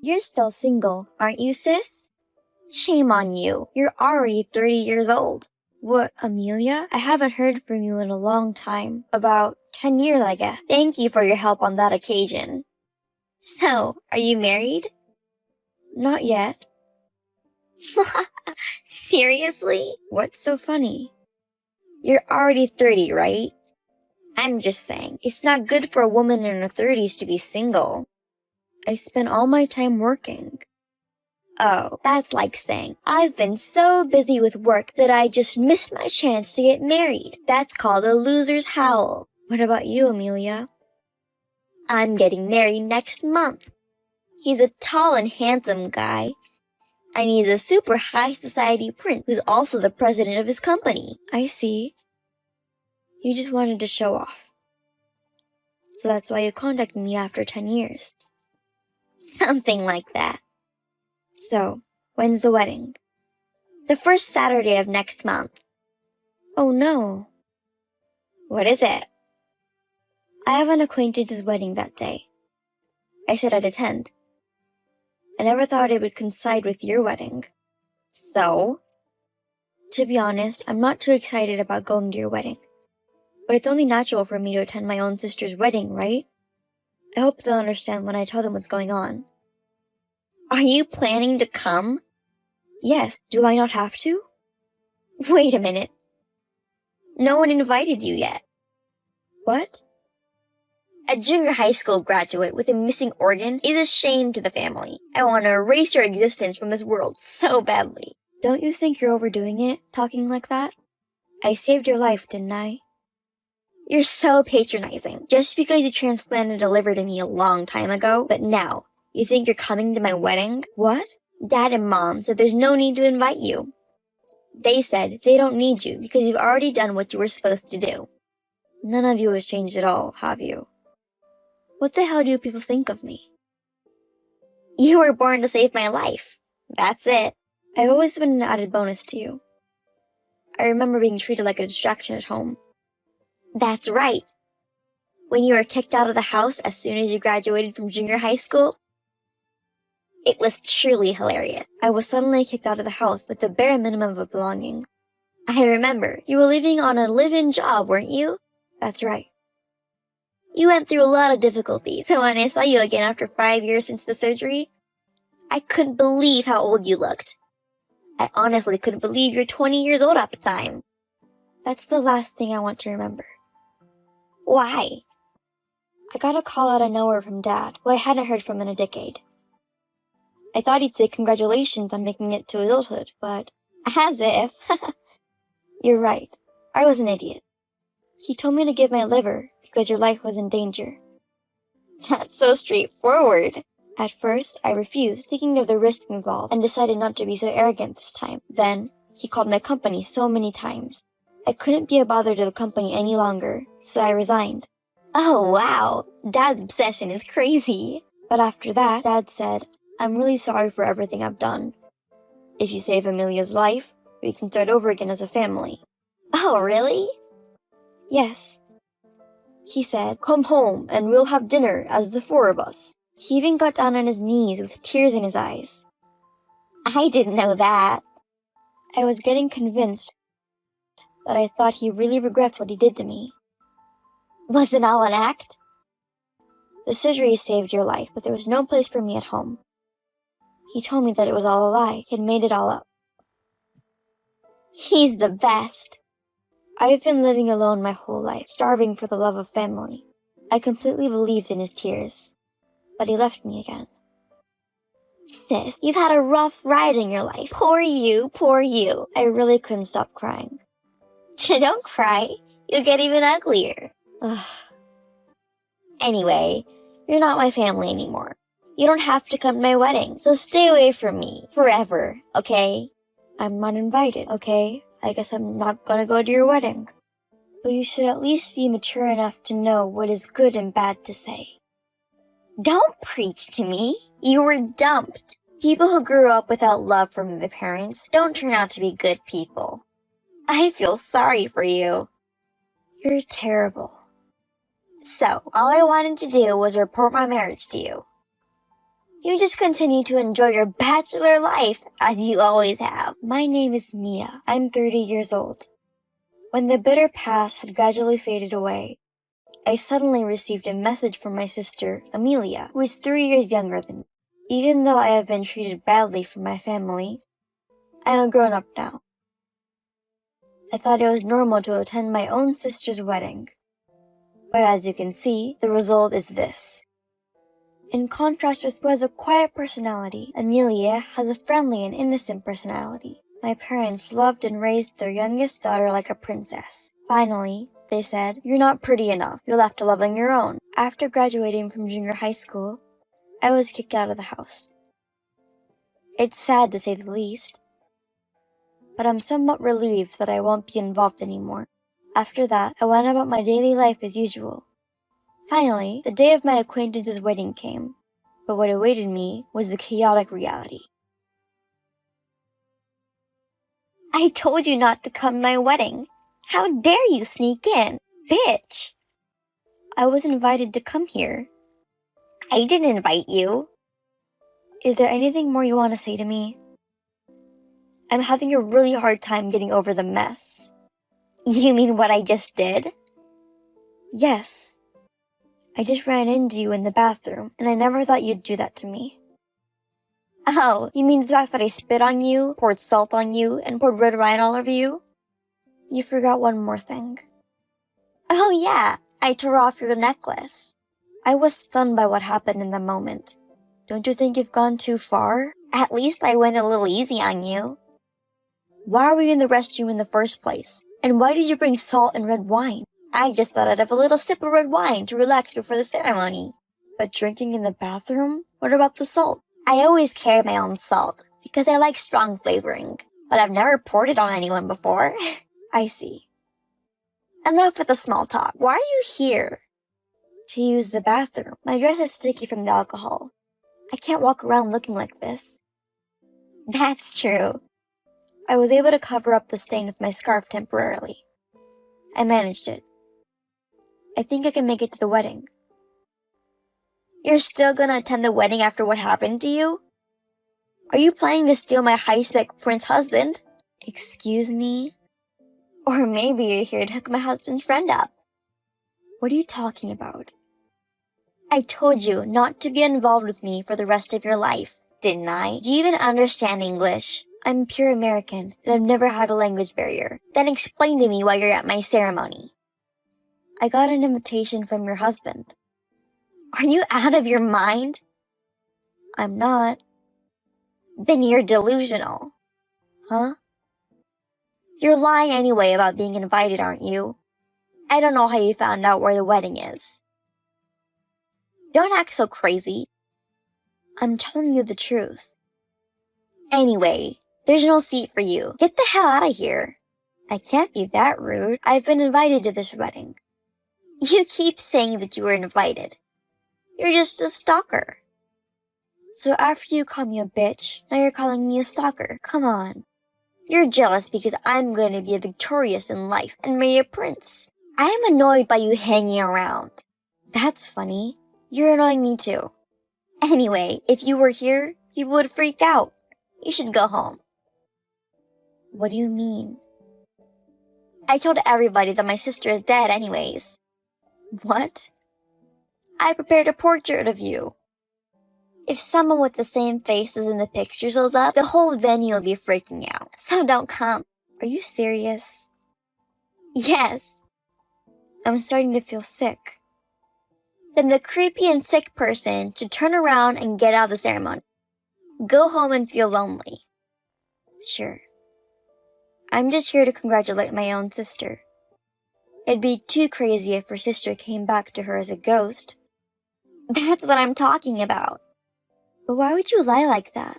You're still single, aren't you, sis? Shame on you. You're already 30 years old. What, Amelia? I haven't heard from you in a long time. About 10 years, I guess. Thank you for your help on that occasion. So, are you married? Not yet. Seriously? What's so funny? You're already 30, right? I'm just saying, it's not good for a woman in her 30s to be single. I spent all my time working. Oh, that's like saying, I've been so busy with work that I just missed my chance to get married. That's called a loser's howl. What about you, Amelia? I'm getting married next month. He's a tall and handsome guy. And he's a super high society prince who's also the president of his company. I see. You just wanted to show off. So that's why you contacted me after 10 years. Something like that. So, when's the wedding? The first Saturday of next month. Oh no. What is it? I have an acquaintance's wedding that day. I said I'd attend. I never thought it would coincide with your wedding. So? To be honest, I'm not too excited about going to your wedding. But it's only natural for me to attend my own sister's wedding, right? I hope they'll understand when I tell them what's going on. Are you planning to come? Yes, do I not have to? Wait a minute. No one invited you yet. What? A junior high school graduate with a missing organ is a shame to the family. I want to erase your existence from this world so badly. Don't you think you're overdoing it, talking like that? I saved your life, didn't I? You're so patronizing. Just because you transplanted a liver to me a long time ago, but now, you think you're coming to my wedding? What? Dad and Mom said there's no need to invite you. They said they don't need you because you've already done what you were supposed to do. None of you has changed at all, have you? What the hell do people think of me? You were born to save my life. That's it. I've always been an added bonus to you. I remember being treated like a distraction at home. That's right. When you were kicked out of the house as soon as you graduated from junior high school, it was truly hilarious. I was suddenly kicked out of the house with the bare minimum of belonging. I remember, you were living on a live-in job, weren't you? That's right. You went through a lot of difficulties, so when I saw you again after 5 years since the surgery, I couldn't believe how old you looked. I honestly couldn't believe you're 20 years old at the time. That's the last thing I want to remember. Why? I got a call out of nowhere from Dad, who I hadn't heard from in a decade. I thought he'd say congratulations on making it to adulthood, but as if. You're right. I was an idiot. He told me to give my liver because your life was in danger. That's so straightforward. At first, I refused, thinking of the risk involved, and decided not to be so arrogant this time. Then, he called my company so many times. I couldn't be a bother to the company any longer, so I resigned. Oh wow, Dad's obsession is crazy. But after that, Dad said, I'm really sorry for everything I've done. If you save Amelia's life, we can start over again as a family. Oh, really? Yes. He said, come home and we'll have dinner as the four of us. He even got down on his knees with tears in his eyes. I didn't know that. I was getting convinced that I thought he really regrets what he did to me. Was it all an act? The surgery saved your life, but there was no place for me at home. He told me that it was all a lie. He had made it all up. He's the best. I've been living alone my whole life, starving for the love of family. I completely believed in his tears. But he left me again. Sis, you've had a rough ride in your life. Poor you, poor you. I really couldn't stop crying. Don't cry. You'll get even uglier. Ugh. Anyway, you're not my family anymore. You don't have to come to my wedding, so stay away from me. Forever, okay? I'm not invited, okay? I guess I'm not gonna go to your wedding. But you should at least be mature enough to know what is good and bad to say. Don't preach to me. You were dumped. People who grew up without love from their parents don't turn out to be good people. I feel sorry for you. You're terrible. So, all I wanted to do was report my marriage to you. You just continue to enjoy your bachelor life, as you always have. My name is Mia. I'm 30 years old. When the bitter past had gradually faded away, I suddenly received a message from my sister, Amelia, who is 3 years younger than me. Even though I have been treated badly from my family, I'm a grown-up now. I thought it was normal to attend my own sister's wedding. But as you can see, the result is this. In contrast with who has a quiet personality, Amelia has a friendly and innocent personality. My parents loved and raised their youngest daughter like a princess. Finally, they said, "You're not pretty enough. You'll have to love on your own." After graduating from junior high school, I was kicked out of the house. It's sad to say the least, but I'm somewhat relieved that I won't be involved anymore. After that, I went about my daily life as usual. Finally, the day of my acquaintance's wedding came, but what awaited me was the chaotic reality. I told you not to come to my wedding. How dare you sneak in, bitch! I was invited to come here. I didn't invite you. Is there anything more you want to say to me? I'm having a really hard time getting over the mess. You mean what I just did? Yes. I just ran into you in the bathroom, and I never thought you'd do that to me. Oh, you mean the fact that I spit on you, poured salt on you, and poured red wine all over you? You forgot one more thing. Oh yeah, I tore off your necklace. I was stunned by what happened in the moment. Don't you think you've gone too far? At least I went a little easy on you. Why were you in the restroom in the first place? And why did you bring salt and red wine? I just thought I'd have a little sip of red wine to relax before the ceremony. But drinking in the bathroom? What about the salt? I always carry my own salt, because I like strong flavoring. But I've never poured it on anyone before. I see. Enough with the small talk. Why are you here? To use the bathroom. My dress is sticky from the alcohol. I can't walk around looking like this. That's true. I was able to cover up the stain with my scarf temporarily. I managed it. I think I can make it to the wedding. You're still gonna attend the wedding after what happened to you? Are you planning to steal my high-spec prince husband? Excuse me? Or maybe you're here to hook my husband's friend up. What are you talking about? I told you not to be involved with me for the rest of your life, didn't I? Do you even understand English? I'm pure American, and I've never had a language barrier. Then explain to me why you're at my ceremony. I got an invitation from your husband. Are you out of your mind? I'm not. Then you're delusional. Huh? You're lying anyway about being invited, aren't you? I don't know how you found out where the wedding is. Don't act so crazy. I'm telling you the truth. Anyway, there's no seat for you. Get the hell out of here. I can't be that rude. I've been invited to this wedding. You keep saying that you were invited. You're just a stalker. So after you call me a bitch, now you're calling me a stalker. Come on. You're jealous because I'm going to be victorious in life and marry a prince. I am annoyed by you hanging around. That's funny. You're annoying me too. Anyway, if you were here, you would freak out. You should go home. What do you mean? I told everybody that my sister is dead anyways. What? I prepared a portrait of you. If someone with the same face as in the picture shows up, the whole venue will be freaking out. So don't come. Are you serious? Yes. I'm starting to feel sick. Then the creepy and sick person should turn around and get out of the ceremony. Go home and feel lonely. Sure. I'm just here to congratulate my own sister. It'd be too crazy if her sister came back to her as a ghost. That's what I'm talking about. But why would you lie like that?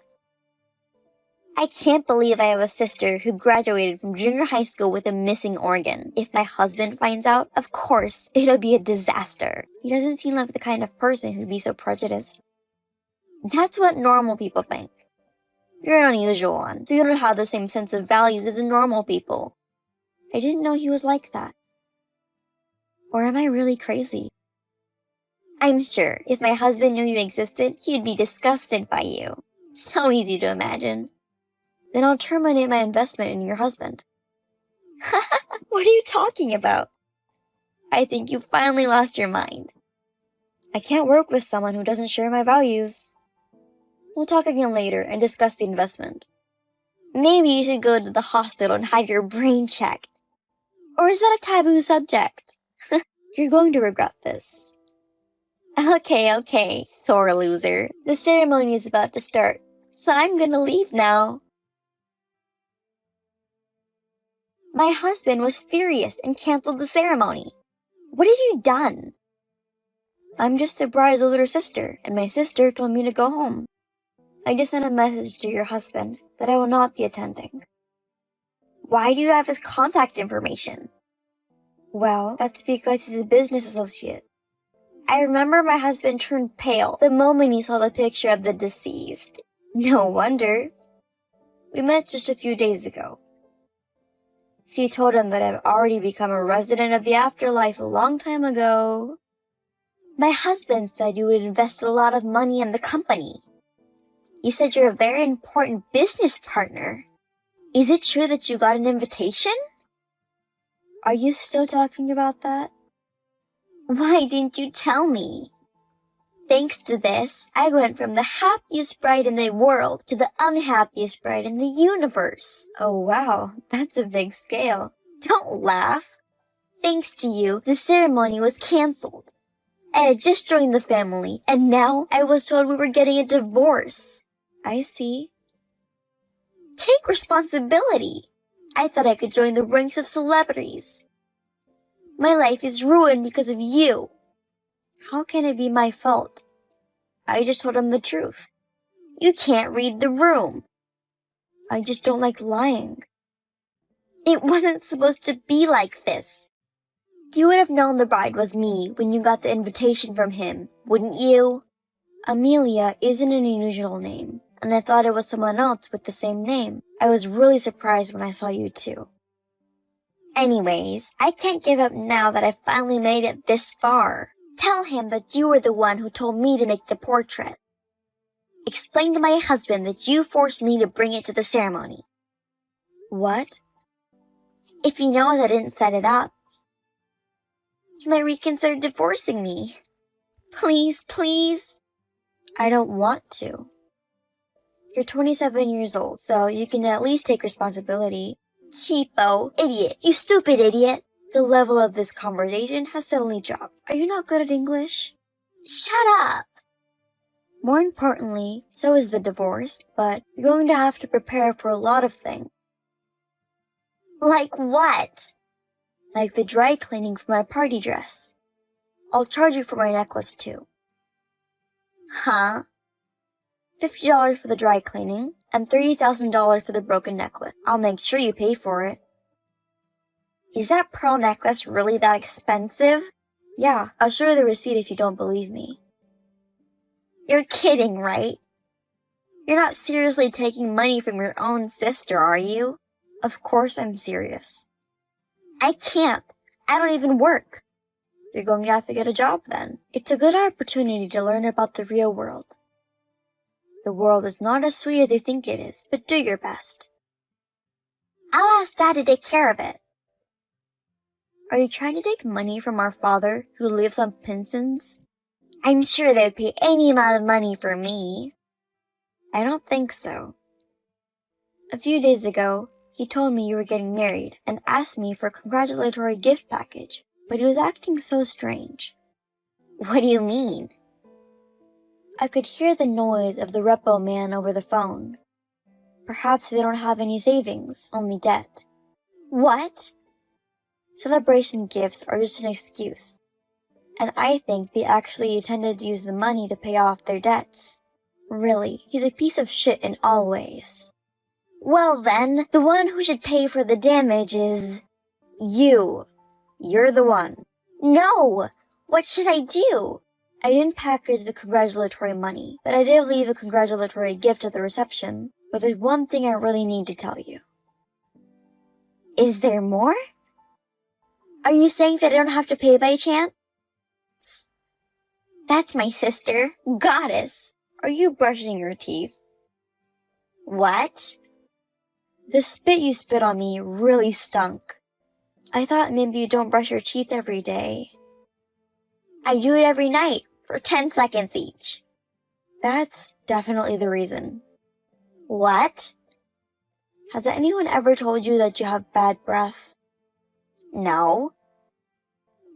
I can't believe I have a sister who graduated from junior high school with a missing organ. If my husband finds out, of course, it'll be a disaster. He doesn't seem like the kind of person who'd be so prejudiced. That's what normal people think. You're an unusual one, so you don't have the same sense of values as normal people. I didn't know he was like that. Or am I really crazy? I'm sure if my husband knew you existed, he'd be disgusted by you. So easy to imagine. Then I'll terminate my investment in your husband. What are you talking about? I think you finally lost your mind. I can't work with someone who doesn't share my values. We'll talk again later and discuss the investment. Maybe you should go to the hospital and have your brain checked. Or is that a taboo subject? You're going to regret this. Okay, sore loser. The ceremony is about to start, so I'm gonna leave now. My husband was furious and canceled the ceremony. What have you done? I'm just the bride's older sister, and my sister told me to go home. I just sent a message to your husband that I will not be attending. Why do you have his contact information? Well, that's because he's a business associate. I remember my husband turned pale the moment he saw the picture of the deceased. No wonder. We met just a few days ago. If you told him that I'd already become a resident of the afterlife a long time ago. My husband said you would invest a lot of money in the company. He said you're a very important business partner. Is it true that you got an invitation? Are you still talking about that? Why didn't you tell me? Thanks to this, I went from the happiest bride in the world to the unhappiest bride in the universe. Oh wow, that's a big scale. Don't laugh. Thanks to you, the ceremony was canceled. I had just joined the family, and now I was told we were getting a divorce. I see. Take responsibility. I thought I could join the ranks of celebrities. My life is ruined because of you. How can it be my fault? I just told him the truth. You can't read the room. I just don't like lying. It wasn't supposed to be like this. You would have known the bride was me when you got the invitation from him, wouldn't you? Amelia isn't an unusual name, and I thought it was someone else with the same name. I was really surprised when I saw you too. Anyways, I can't give up now that I finally made it this far. Tell him that you were the one who told me to make the portrait. Explain to my husband that you forced me to bring it to the ceremony. What? If he knows I didn't set it up, he might reconsider divorcing me. Please, please. I don't want to. You're 27 years old, so you can at least take responsibility. Cheapo, idiot, you stupid idiot. The level of this conversation has suddenly dropped. Are you not good at English? Shut up. More importantly, so is the divorce, but you're going to have to prepare for a lot of things. Like what? Like the dry cleaning for my party dress. I'll charge you for my necklace too. Huh? $50 for the dry cleaning, and $30,000 for the broken necklace. I'll make sure you pay for it. Is that pearl necklace really that expensive? Yeah, I'll show you the receipt if you don't believe me. You're kidding, right? You're not seriously taking money from your own sister, are you? Of course I'm serious. I can't. I don't even work. You're going to have to get a job then. It's a good opportunity to learn about the real world. The world is not as sweet as you think it is, but do your best. I'll ask Dad to take care of it. Are you trying to take money from our father, who lives on pensions? I'm sure they'd pay any amount of money for me. I don't think so. A few days ago, he told me you were getting married and asked me for a congratulatory gift package, but he was acting so strange. What do you mean? I could hear the noise of the repo man over the phone. Perhaps they don't have any savings, only debt. What? Celebration gifts are just an excuse, and I think they actually intended to use the money to pay off their debts. Really, he's a piece of shit in all ways. Well then, the one who should pay for the damage is you. You're the one. No! What should I do? I didn't package the congratulatory money, but I did leave a congratulatory gift at the reception. But there's one thing I really need to tell you. Is there more? Are you saying that I don't have to pay by chance? That's my sister, Goddess. Are you brushing your teeth? What? The spit you spit on me really stunk. I thought maybe you don't brush your teeth every day. I do it every night, for 10 seconds each. That's definitely the reason. What? Has anyone ever told you that you have bad breath? No.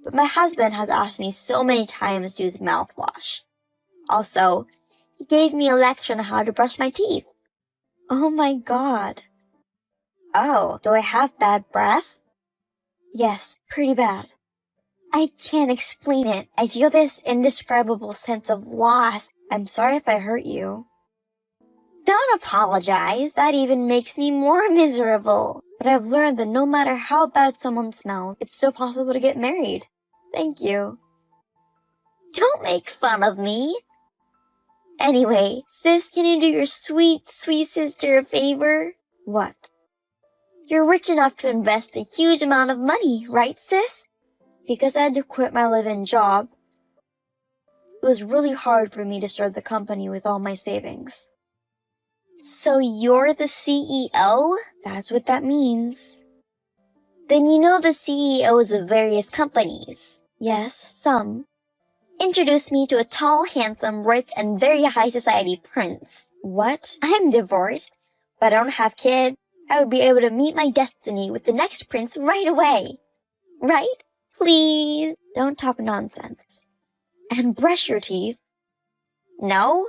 But my husband has asked me so many times to use mouthwash. Also, he gave me a lecture on how to brush my teeth. Oh my god. Oh, do I have bad breath? Yes, pretty bad. I can't explain it. I feel this indescribable sense of loss. I'm sorry if I hurt you. Don't apologize. That even makes me more miserable. But I've learned that no matter how bad someone smells, it's still possible to get married. Thank you. Don't make fun of me. Anyway, sis, can you do your sweet, sweet sister a favor? What? You're rich enough to invest a huge amount of money, right, sis? Because I had to quit my live-in job, it was really hard for me to start the company with all my savings. So you're the CEO? That's what that means. Then you know the CEOs of various companies. Yes, some. Introduce me to a tall, handsome, rich, and very high society prince. What? I'm divorced, but I don't have kids. I would be able to meet my destiny with the next prince right away. Right? Please, don't talk nonsense. And brush your teeth. No?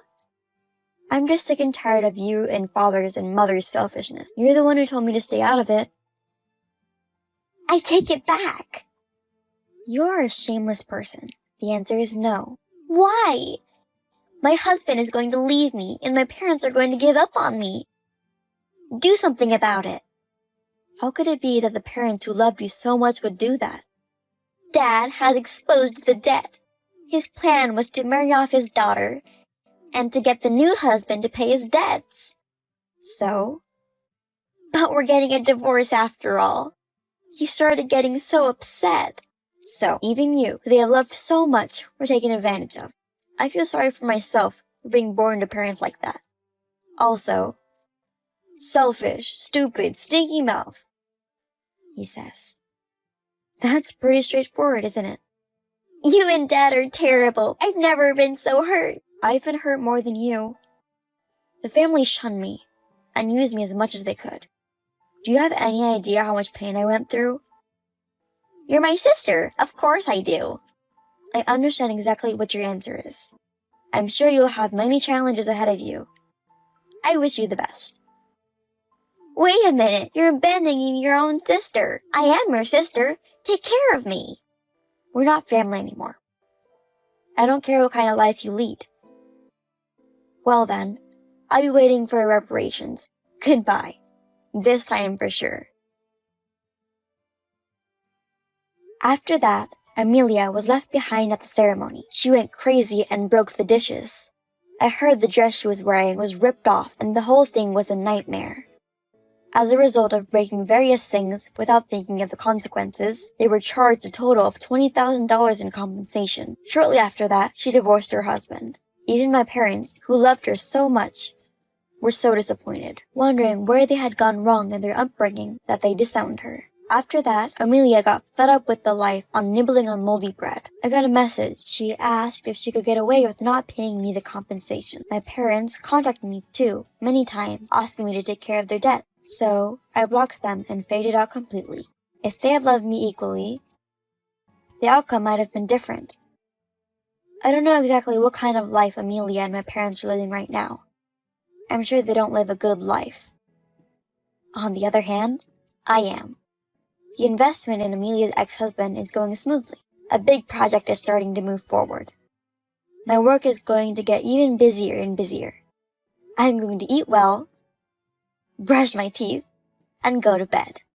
I'm just sick and tired of you and father's and mother's selfishness. You're the one who told me to stay out of it. I take it back. You're a shameless person. The answer is no. Why? My husband is going to leave me, and my parents are going to give up on me. Do something about it. How could it be that the parents who loved you so much would do that? Dad has exposed the debt. His plan was to marry off his daughter and to get the new husband to pay his debts. So? But we're getting a divorce after all. He started getting so upset. So, even you, who they have loved so much, were taken advantage of. I feel sorry for myself for being born to parents like that. Also, selfish, stupid, stinky mouth, he says. That's pretty straightforward, isn't it? You and Dad are terrible. I've never been so hurt. I've been hurt more than you. The family shunned me and used me as much as they could. Do you have any idea how much pain I went through? You're my sister. Of course I do. I understand exactly what your answer is. I'm sure you'll have many challenges ahead of you. I wish you the best. Wait a minute. You're abandoning your own sister. I am your sister. Take care of me. We're not family anymore. I don't care what kind of life you lead. Well then, I'll be waiting for reparations. Goodbye. This time for sure. After that, Amelia was left behind at the ceremony. She went crazy and broke the dishes. I heard the dress she was wearing was ripped off and the whole thing was a nightmare. As a result of breaking various things without thinking of the consequences, they were charged a total of $20,000 in compensation. Shortly after that, she divorced her husband. Even my parents, who loved her so much, were so disappointed, wondering where they had gone wrong in their upbringing that they disowned her. After that, Amelia got fed up with the life on nibbling on moldy bread. I got a message. She asked if she could get away with not paying me the compensation. My parents contacted me too, many times, asking me to take care of their debt. So, I blocked them and faded out completely. If they had loved me equally, the outcome might have been different. I don't know exactly what kind of life Amelia and my parents are living right now. I'm sure they don't live a good life. On the other hand, I am. The investment in Amelia's ex-husband is going smoothly. A big project is starting to move forward. My work is going to get even busier and busier. I'm going to eat well, brush my teeth, and go to bed.